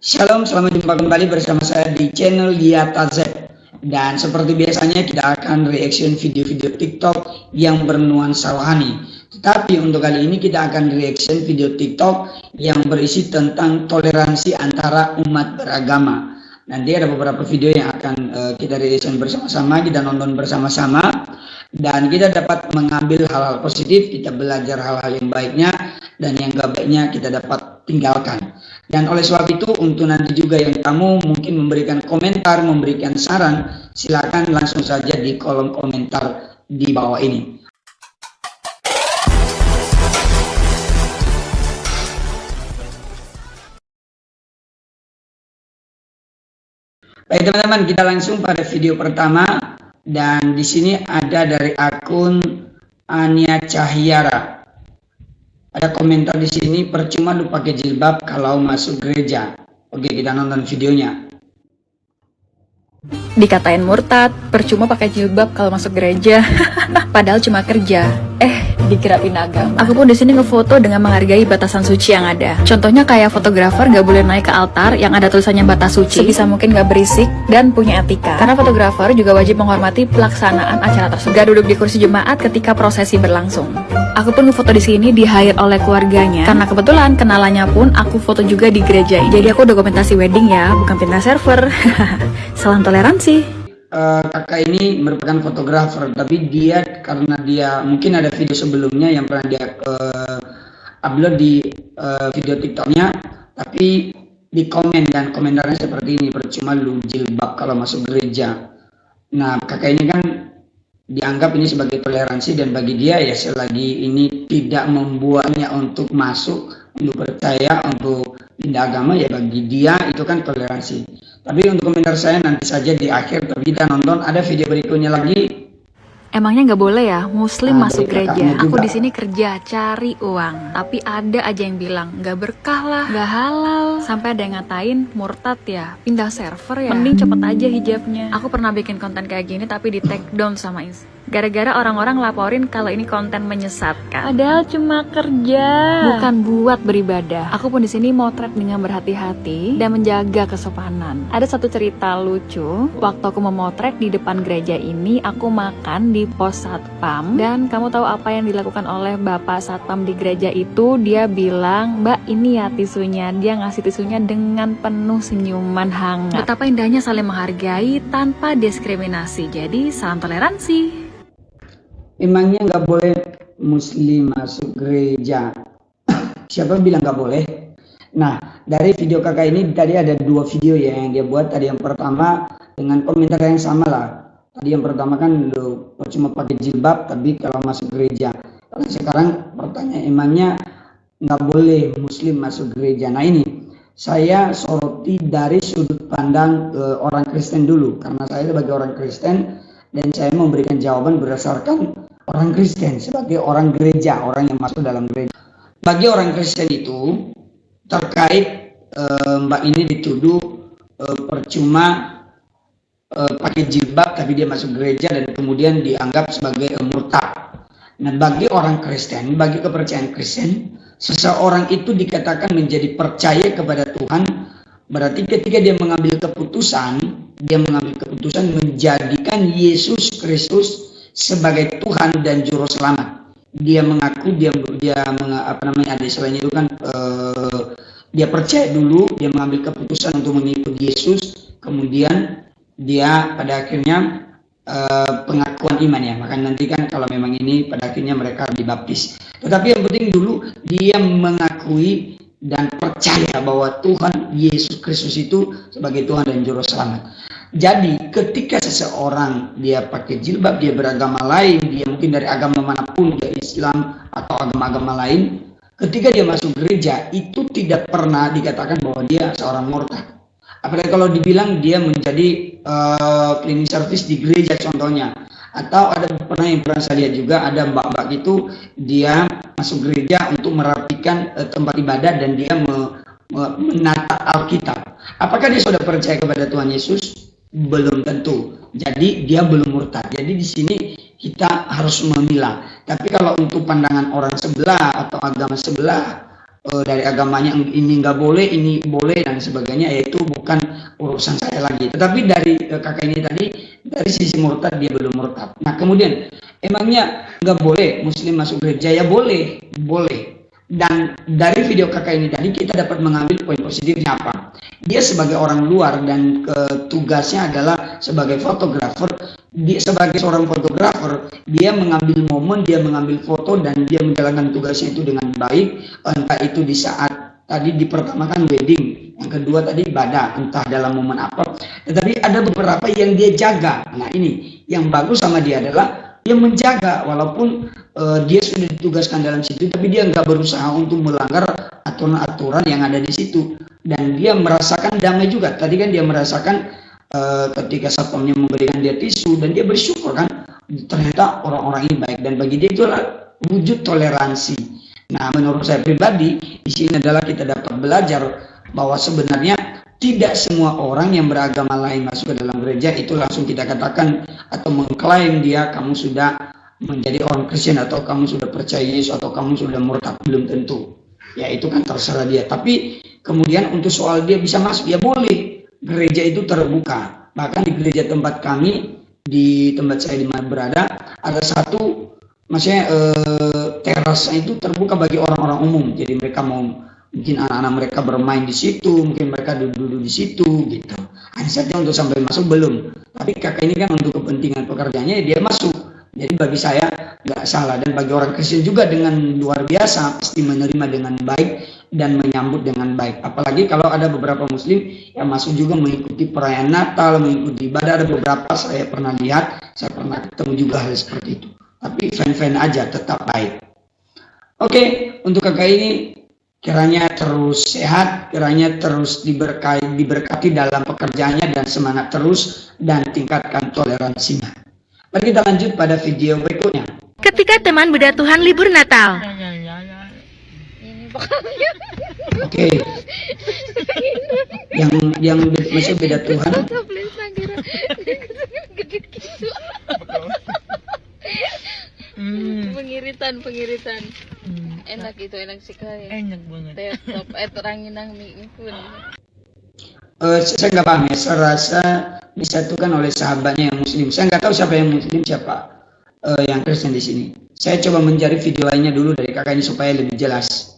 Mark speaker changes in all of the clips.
Speaker 1: Shalom, selamat jumpa kembali bersama saya di channel Yata Z. Dan seperti biasanya kita akan reaction video-video TikTok yang bernuansa rohani. Tetapi untuk kali ini kita akan reaction video TikTok yang berisi tentang toleransi antara umat beragama. Nanti ada beberapa video yang akan kita reaction bersama-sama, kita nonton bersama-sama. Dan kita dapat mengambil hal-hal positif, kita belajar hal-hal yang baiknya, dan yang gak baiknya kita dapat tinggalkan. Dan oleh sebab itu, untuk nanti juga yang kamu mungkin memberikan komentar, memberikan saran, silakan langsung saja di kolom komentar di bawah ini. Baik teman-teman, kita langsung pada video pertama. Dan di sini ada dari akun Ania Cahyara. Ada komentar di sini, percuma lu pakai jilbab kalau masuk gereja. Oke, kita nonton videonya.
Speaker 2: Dikatain murtad, percuma pakai jilbab kalau masuk gereja. Padahal cuma kerja. Dikira pindah agama. Aku pun di sini ngefoto dengan menghargai batasan suci yang ada. Contohnya kayak fotografer gak boleh naik ke altar yang ada tulisannya batas suci. Sebisa mungkin gak berisik dan punya etika. Karena fotografer juga wajib menghormati pelaksanaan acara tersebut. Gak duduk di kursi jemaat ketika prosesi berlangsung. Aku pun ngefoto di sini di hire oleh keluarganya. Karena kebetulan kenalannya pun aku foto juga di gereja. Jadi aku dokumentasi wedding ya, bukan pindah server. Salam toleransi.
Speaker 1: Kakak ini merupakan fotografer, tapi dia karena dia mungkin ada video sebelumnya yang pernah dia upload di video TikToknya, tapi di komen dan komentarnya seperti ini, percuma lu jilbab kalau masuk gereja. Nah, kakak ini kan dianggap ini sebagai toleransi, dan bagi dia ya selagi ini tidak membuatnya untuk masuk, untuk percaya, untuk pindah agama, ya bagi dia itu kan toleransi. Tapi untuk komentar saya nanti saja di akhir, tapi kita nonton ada video berikutnya lagi.
Speaker 2: Emangnya nggak boleh ya Muslim masuk gereja? Aku di sini kerja cari uang, tapi ada aja yang bilang nggak berkah lah, nggak halal. Sampai ada yang ngatain murtad ya, pindah server ya. Mending cepet aja hijabnya. Aku pernah bikin konten kayak gini tapi di take down sama gara-gara orang-orang laporin kalau ini konten menyesatkan. Padahal cuma kerja, bukan buat beribadah. Aku pun di sini motret dengan berhati-hati dan menjaga kesopanan. Ada satu cerita lucu. Waktu aku memotret di depan gereja ini, aku makan di pos satpam. Dan kamu tahu apa yang dilakukan oleh bapak satpam di gereja itu? Dia bilang, "Mbak, ini ya tisunya." Dia ngasih tisunya dengan penuh senyuman hangat. Betapa indahnya saling menghargai tanpa diskriminasi. Jadi salam toleransi.
Speaker 1: Emangnya nggak boleh Muslim masuk gereja? Siapa bilang nggak boleh? Nah, dari video kakak ini tadi ada dua video ya yang dia buat. Tadi yang pertama dengan komentar yang sama lah. Tadi yang pertama kan lu cuma pakai jilbab tapi kalau masuk gereja. Kalau sekarang pertanyaan, emangnya nggak boleh Muslim masuk gereja? Nah, ini saya soroti dari sudut pandang orang Kristen dulu, karena saya sebagai orang Kristen dan saya memberikan jawaban berdasarkan orang Kristen sebagai orang gereja, orang yang masuk dalam gereja. Bagi orang Kristen itu terkait Mbak ini dituduh percuma pakai jilbab tapi dia masuk gereja dan kemudian dianggap sebagai murtad. Nah, bagi orang Kristen, bagi kepercayaan Kristen, seseorang itu dikatakan menjadi percaya kepada Tuhan berarti ketika dia mengambil keputusan menjadikan Yesus Kristus sebagai Tuhan dan Juru Selamat. Dia mengaku dia ada istilahnya itu kan dia percaya dulu, dia mengambil keputusan untuk mengikuti Yesus, kemudian dia pada akhirnya pengakuan iman ya. Maka nanti kan kalau memang ini pada akhirnya mereka dibaptis. Tetapi yang penting dulu dia mengakui dan percaya bahwa Tuhan Yesus Kristus itu sebagai Tuhan dan Juru Selamat. Jadi ketika seseorang dia pakai jilbab, dia beragama lain, dia mungkin dari agama manapun, dia Islam atau agama-agama lain, ketika dia masuk gereja itu tidak pernah dikatakan bahwa dia seorang murtad. Apalagi kalau dibilang dia menjadi cleaning service di gereja contohnya. Atau ada yang pernah saya lihat juga, ada mbak-mbak itu dia masuk gereja untuk merapikan tempat ibadah dan dia menata Alkitab. Apakah dia sudah percaya kepada Tuhan Yesus? Belum tentu. Jadi dia belum murtad. Jadi di sini kita harus memilah. Tapi kalau untuk pandangan orang sebelah atau agama sebelah, dari agamanya ini nggak boleh, ini boleh dan sebagainya, yaitu bukan urusan saya lagi. Tetapi dari kakak ini tadi, dari sisi murtad dia belum murtad. Nah kemudian emangnya nggak boleh Muslim masuk gereja? Ya boleh, boleh. Dan dari video kakak ini tadi kita dapat mengambil poin positifnya apa? Dia sebagai orang luar dan tugasnya adalah sebagai fotografer. Dia sebagai seorang fotografer, dia mengambil momen, dia mengambil foto dan dia menjalankan tugasnya itu dengan baik. Entah itu di saat tadi di pertama kan wedding, yang kedua tadi ibadah, entah dalam momen apa. Tetapi ada beberapa yang dia jaga. Nah ini yang bagus sama dia adalah dia menjaga, walaupun dia sudah ditugaskan dalam situ, tapi dia nggak berusaha untuk melanggar aturan-aturan yang ada di situ, dan dia merasakan damai juga. Tadi kan dia merasakan ketika satpamnya memberikan dia tisu dan dia bersyukur kan, ternyata orang-orang ini baik, dan bagi dia itu adalah wujud toleransi. Nah menurut saya pribadi di sini adalah kita dapat belajar bahwa sebenarnya tidak semua orang yang beragama lain masuk ke dalam gereja itu langsung kita katakan atau mengklaim dia kamu sudah menjadi orang Kristen atau kamu sudah percaya Yesus atau kamu sudah murtad, belum tentu. Ya itu kan terserah dia. Tapi kemudian untuk soal dia bisa masuk, ya boleh. Gereja itu terbuka. Bahkan di gereja tempat kami, di tempat saya di mana berada, ada satu, maksudnya terasnya itu terbuka bagi orang-orang umum. Jadi mereka mau, mungkin anak-anak mereka bermain di situ, mungkin mereka duduk-duduk di situ gitu. Hanya saja untuk sampai masuk belum. Tapi kakak ini kan untuk kepentingan pekerjaannya dia masuk. Jadi bagi saya nggak salah, dan bagi orang Kristen juga dengan luar biasa pasti menerima dengan baik dan menyambut dengan baik. Apalagi kalau ada beberapa Muslim yang masuk juga mengikuti perayaan Natal, mengikuti ibadah. Ada beberapa saya pernah lihat, saya pernah ketemu juga hal seperti itu. Tapi fan-fan aja, tetap baik. Oke, untuk kakak ini kiranya terus sehat, kiranya terus diberkati dalam pekerjaannya dan semangat terus dan tingkatkan toleransinya. Mari kita lanjut pada video berikutnya.
Speaker 3: Ketika teman beda Tuhan libur Natal.
Speaker 1: Oke. Yang masih beda Tuhan.
Speaker 4: Pengiritan. Enak itu, enak sekali.
Speaker 5: Enak banget.
Speaker 4: Laptop, terangin nang pun.
Speaker 1: Saya nggak paham ya, saya rasa disatukan oleh sahabatnya yang Muslim. Saya nggak tahu siapa yang Muslim, siapa yang Kristen di sini. Saya coba mencari video lainnya dulu dari kakak ini supaya lebih jelas.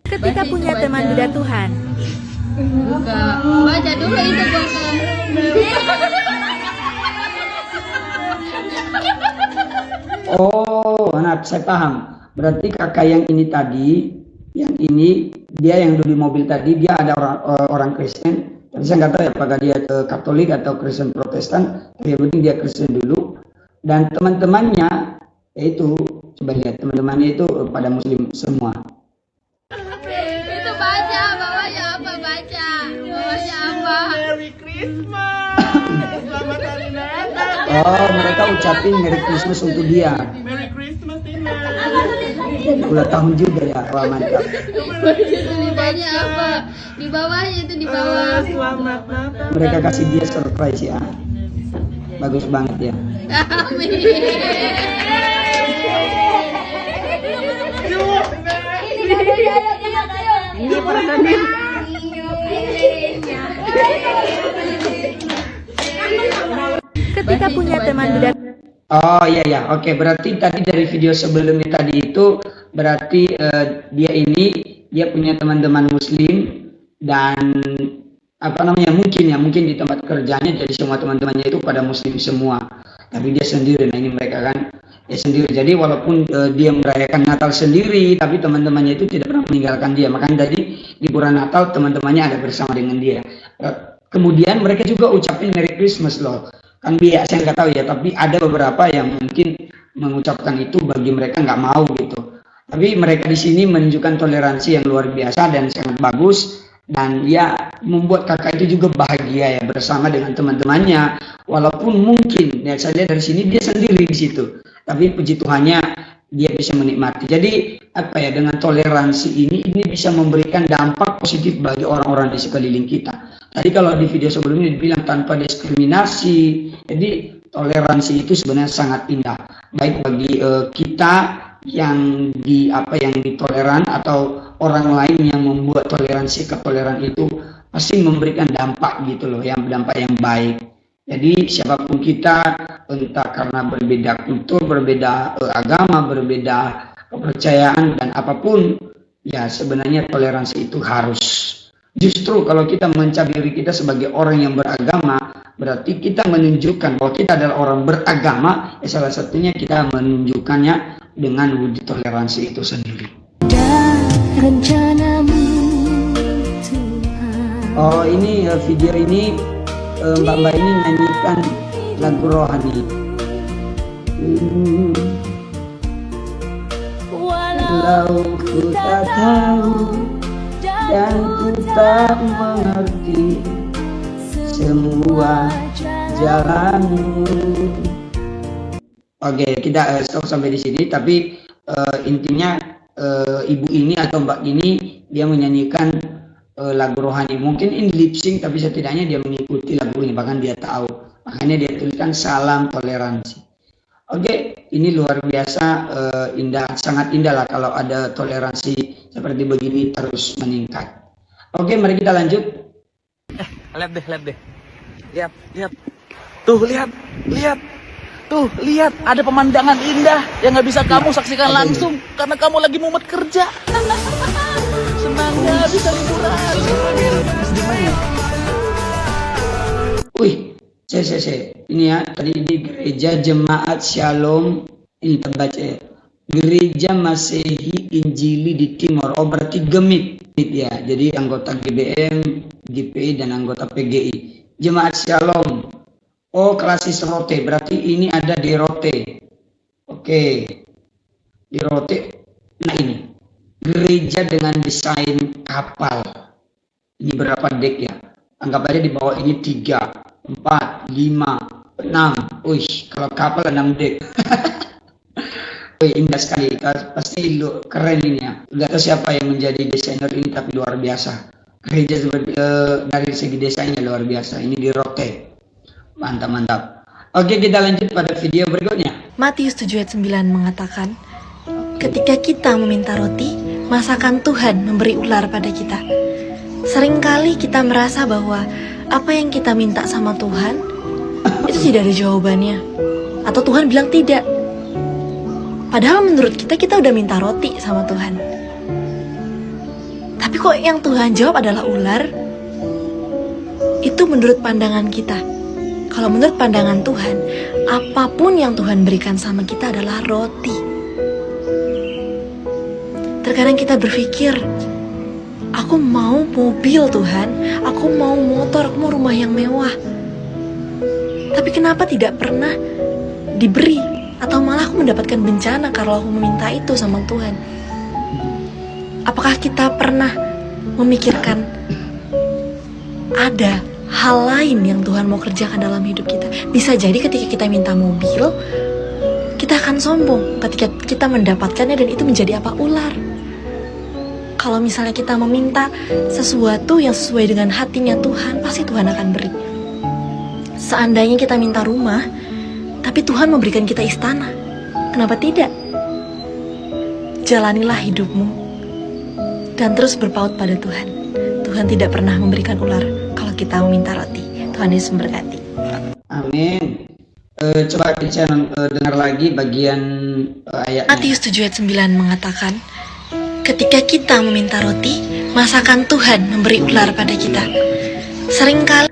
Speaker 3: Ketika punya teman beda Tuhan.
Speaker 4: Buka, baca dulu itu
Speaker 1: Oh, nah saya paham. Berarti kakak yang ini tadi, yang ini dia yang duduk di mobil tadi, dia ada orang Kristen. Tapi saya nggak tahu ya apakah dia Katolik atau Kristen Protestan. Tapi yang penting dia Kristen dulu. Dan teman-temannya, yaitu coba lihat teman-temannya itu pada Muslim semua.
Speaker 4: itu bawahnya apa?
Speaker 5: Merry Christmas. Selamat hari Natal.
Speaker 1: Oh, mereka ucapin Merry Christmas untuk dia.
Speaker 5: Merry Christmas Tina.
Speaker 1: Ulang tahun juga ya, wah mantap.
Speaker 4: Tulisannya apa? Di bawahnya itu di bawah.
Speaker 5: Selamat Natal.
Speaker 1: Mereka kasih dia surprise ya. Bagus banget ya.
Speaker 4: Amin.
Speaker 5: Ini pertandingan.
Speaker 3: Ketika punya teman beda.
Speaker 1: Oh iya ya, oke. Berarti tadi dari video sebelumnya tadi itu berarti dia punya teman-teman Muslim dan apa namanya mungkin di tempat kerjanya jadi semua teman-temannya itu pada Muslim semua. Tapi dia sendiri. Nah ini mereka kan dia sendiri. Jadi walaupun dia merayakan Natal sendiri, tapi teman-temannya itu tidak pernah meninggalkan dia. Makanya tadi liburan Natal teman-temannya ada bersama dengan dia. Kemudian mereka juga ucapin Merry Christmas loh. Kan biasa saya nggak tahu ya, tapi ada beberapa yang mungkin mengucapkan itu bagi mereka nggak mau gitu. Tapi mereka di sini menunjukkan toleransi yang luar biasa dan sangat bagus, dan ya membuat kakak itu juga bahagia ya bersama dengan teman-temannya. Walaupun mungkin ya saya lihat dari sini dia sendiri di situ, tapi puji Tuhannya dia bisa menikmati. Jadi apa ya, dengan toleransi ini bisa memberikan dampak positif bagi orang-orang di sekeliling kita. Tadi kalau di video sebelumnya dibilang tanpa diskriminasi, jadi toleransi itu sebenarnya sangat indah, baik bagi kita yang ditoleran atau orang lain yang membuat toleransi ketoleran itu pasti memberikan dampak gitu loh, yang dampak yang baik. Jadi siapapun kita, entah karena berbeda kultur, berbeda agama, berbeda kepercayaan dan apapun, ya sebenarnya toleransi itu harus. Justru kalau kita mencap diri kita sebagai orang yang beragama, berarti kita menunjukkan bahwa kita adalah orang beragama, ya salah satunya kita menunjukkannya dengan wujud toleransi itu sendiri. Oh ini video ini Mbak ini nyanyikan lagu rohani. Walau ku tak tahu dan ku tak mengerti semua jalanmu. Oke, kita stop sampai di sini. Tapi intinya ibu ini atau mbak ini dia menyanyikan lagu rohani. Mungkin ini lip sync, tapi setidaknya dia mengikuti lagu ini, bahkan dia tahu. Makanya dia tuliskan salam toleransi. Oke, ini luar biasa indah, sangat indah lah kalau ada toleransi seperti begini terus meningkat. Oke, mari kita lanjut.
Speaker 6: Lihat deh. Lihat. Tuh, lihat. Tuh, lihat, ada pemandangan indah yang nggak bisa kamu saksikan langsung karena kamu lagi mumet kerja. Senang nggak bisa liburan?
Speaker 1: Wih, saya. Ini ya, tadi di gereja Jemaat Shalom, ini terbaca ya. Gereja Masehi Injili di Timor. Oh, berarti Gemit ya. Jadi anggota GBM, GPI dan anggota PGI. Jemaat Shalom. Oh, Klasis Rote. Berarti ini ada di Rote. Oke. Di Rote. Nah ini. Gereja dengan desain kapal. Ini berapa dek ya? Anggap aja di bawah ini 3, 4, 5, 6. Wih, kalau kapal 6 dek. Wih, indah sekali. Pasti keren ini ya. Gak tahu siapa yang menjadi desainer ini, tapi luar biasa. Gereja dari segi desainnya luar biasa. Ini di Rote. Mantap. Oke, kita lanjut pada video berikutnya.
Speaker 3: Matius 7 ayat 9 mengatakan, ketika kita meminta roti, masakan Tuhan memberi ular pada kita. Seringkali kita merasa bahwa apa yang kita minta sama Tuhan itu tidak ada jawabannya, atau Tuhan bilang tidak. Padahal menurut kita udah minta roti sama Tuhan. Tapi kok yang Tuhan jawab adalah ular? Itu menurut pandangan kita. Kalau menurut pandangan Tuhan, apapun yang Tuhan berikan sama kita adalah roti. Terkadang kita berpikir, aku mau mobil Tuhan, aku mau motor, aku mau rumah yang mewah. Tapi kenapa tidak pernah diberi, atau malah aku mendapatkan bencana kalau aku meminta itu sama Tuhan? Apakah kita pernah memikirkan ada hal lain yang Tuhan mau kerjakan dalam hidup kita? Bisa jadi ketika kita minta mobil, kita akan sombong ketika kita mendapatkannya dan itu menjadi apa? Ular. Kalau misalnya kita meminta sesuatu yang sesuai dengan hatinya Tuhan, pasti Tuhan akan beri. Seandainya kita minta rumah, tapi Tuhan memberikan kita istana, kenapa tidak? Jalanilah hidupmu dan terus berpaut pada Tuhan. Tuhan tidak pernah memberikan ular kalau kita meminta roti. Tuhan Yesus memberkati.
Speaker 1: Amin. Coba kita dengar lagi bagian ayatnya.
Speaker 3: Matius 7 ayat 9 mengatakan, ketika kita meminta roti, masakan Tuhan memberi ular pada kita. Seringkali.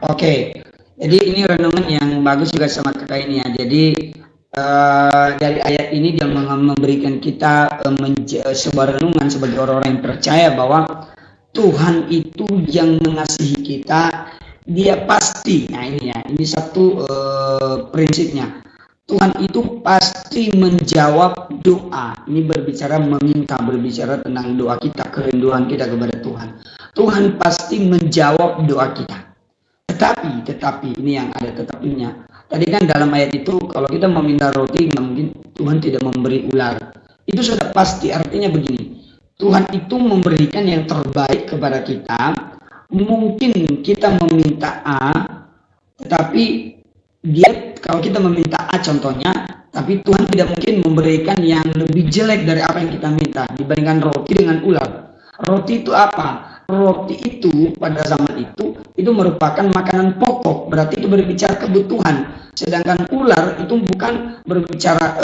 Speaker 1: Oke, jadi ini renungan yang bagus juga sama kakak ini ya. Jadi dari ayat ini dia memberikan kita sebuah renungan sebagai orang-orang yang percaya bahwa Tuhan itu yang mengasihi kita, dia pasti. Nah ini ya, ini satu prinsipnya. Tuhan itu pasti menjawab doa. Ini berbicara meminta, berbicara tentang doa kita, kerinduan kita kepada Tuhan. Tuhan pasti menjawab doa kita. Tetapi ini yang ada tetapinya. Tadi kan dalam ayat itu kalau kita meminta roti, nggak mungkin Tuhan tidak memberi ular. Itu sudah pasti. Artinya begini, Tuhan itu memberikan yang terbaik kepada kita. Mungkin kita meminta A, tetapi dia kalau kita meminta A contohnya, Tapi Tuhan tidak mungkin memberikan yang lebih jelek dari apa yang kita minta dibandingkan roti dengan ular. Roti itu apa? Roti itu pada zaman itu merupakan makanan pokok, berarti itu berbicara kebutuhan. Sedangkan ular itu bukan berbicara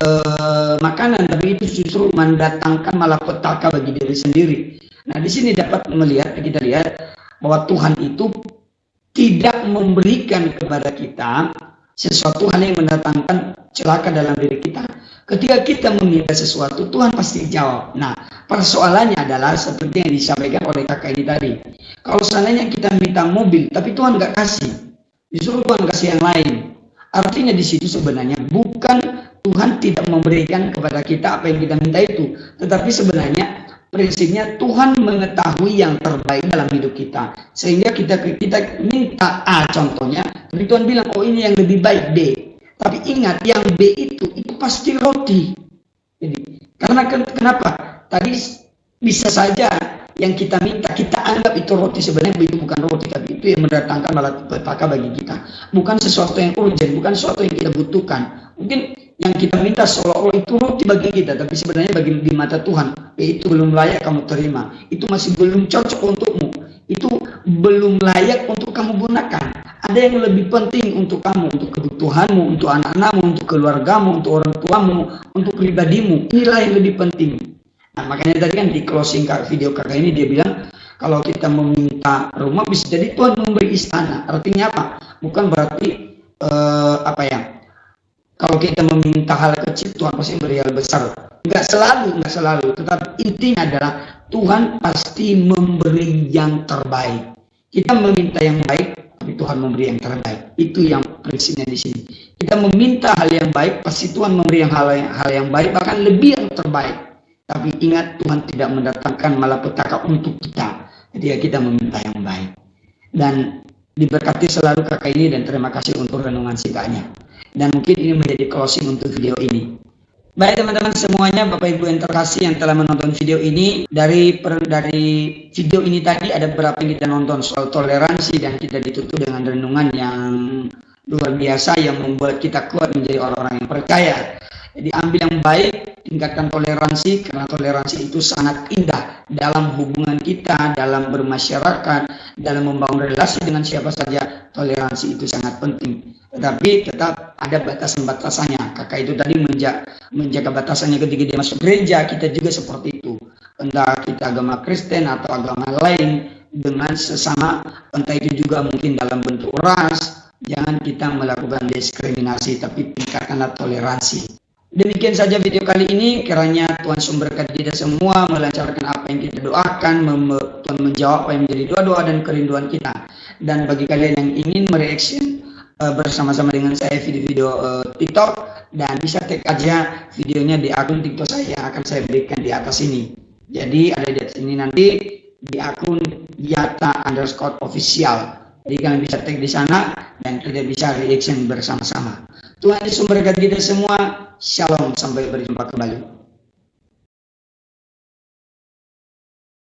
Speaker 1: makanan, tapi itu justru mendatangkan malapetaka bagi diri sendiri. Nah, di sini dapat kita lihat bahwa Tuhan itu tidak memberikan kepada kita sesuatu hal yang mendatangkan celaka dalam diri kita. Ketika kita meminta sesuatu, Tuhan pasti jawab. Nah, persoalannya adalah seperti yang disampaikan oleh kakak ini tadi. Kalau seandainya kita minta mobil, tapi Tuhan nggak kasih, justru Tuhan kasih yang lain. Artinya di situ sebenarnya bukan Tuhan tidak memberikan kepada kita apa yang kita minta itu, tetapi sebenarnya prinsipnya Tuhan mengetahui yang terbaik dalam hidup kita, sehingga kita minta A contohnya, tapi Tuhan bilang oh ini yang lebih baik B. Tapi ingat yang B itu pasti roti. Jadi karena kenapa? Tadi bisa saja yang kita minta kita anggap itu roti, sebenarnya itu bukan roti, tapi itu yang mendatangkan malapetaka bagi kita. Bukan sesuatu yang urgent, bukan sesuatu yang kita butuhkan. Mungkin yang kita minta seolah-olah itu roti bagi kita, tapi sebenarnya bagi di mata Tuhan itu belum layak kamu terima. Itu masih belum cocok untukmu. Itu belum layak untuk kamu gunakan. Ada yang lebih penting untuk kamu, untuk kebutuhanmu, untuk anak-anakmu, untuk keluargamu, untuk orang tuamu, untuk pribadimu. Inilah yang lebih penting. Nah, makanya tadi kan di closing video kakak ini dia bilang kalau kita meminta rumah bisa jadi Tuhan memberi istana. Artinya apa? Bukan berarti kalau kita meminta hal kecil Tuhan pasti memberi hal besar. Enggak selalu. Tetapi intinya adalah Tuhan pasti memberi yang terbaik. Kita meminta yang baik, tapi Tuhan memberi yang terbaik. Itu yang prinsipnya di sini. Kita meminta hal yang baik, pasti Tuhan memberi hal yang baik, bahkan lebih yang terbaik. Tapi ingat, Tuhan tidak mendatangkan malapetaka untuk kita ketika kita meminta yang baik. Dan diberkati selalu kakak ini, dan terima kasih untuk renungan singkatnya. Dan mungkin ini menjadi closing untuk video ini. Baik teman-teman semuanya, Bapak Ibu yang terkasih yang telah menonton video ini. Dari video ini tadi ada beberapa yang kita nonton soal toleransi, dan kita ditutup dengan renungan yang luar biasa yang membuat kita kuat menjadi orang-orang yang percaya. Jadi ambil yang baik, tingkatkan toleransi, karena toleransi itu sangat indah dalam hubungan kita, dalam bermasyarakat, dalam membangun relasi dengan siapa saja. Toleransi itu sangat penting, tetapi tetap ada batasan-batasannya. Kakak itu tadi menjaga batasannya ketika dia masuk gereja. Kita juga seperti itu, entah kita agama Kristen atau agama lain, dengan sesama, entah itu juga mungkin dalam bentuk ras. Jangan kita melakukan diskriminasi, tapi tingkatkanlah toleransi. Demikian saja video kali ini. Kiranya Tuhan memberkati kita semua, melancarkan apa yang kita doakan, Tuhan menjawab apa yang menjadi doa-doa dan kerinduan kita. Dan bagi kalian yang ingin mereaction bersama-sama dengan saya video-video TikTok, dan bisa tag aja videonya di akun TikTok saya yang akan saya berikan di atas ini. Jadi ada di atas ini nanti di akun Yata_official. Jadi kalian bisa tag di sana dan kita bisa reaction bersama-sama. Tuhan Yesus memberkati kita semua. Shalom, sampai berjumpa kembali.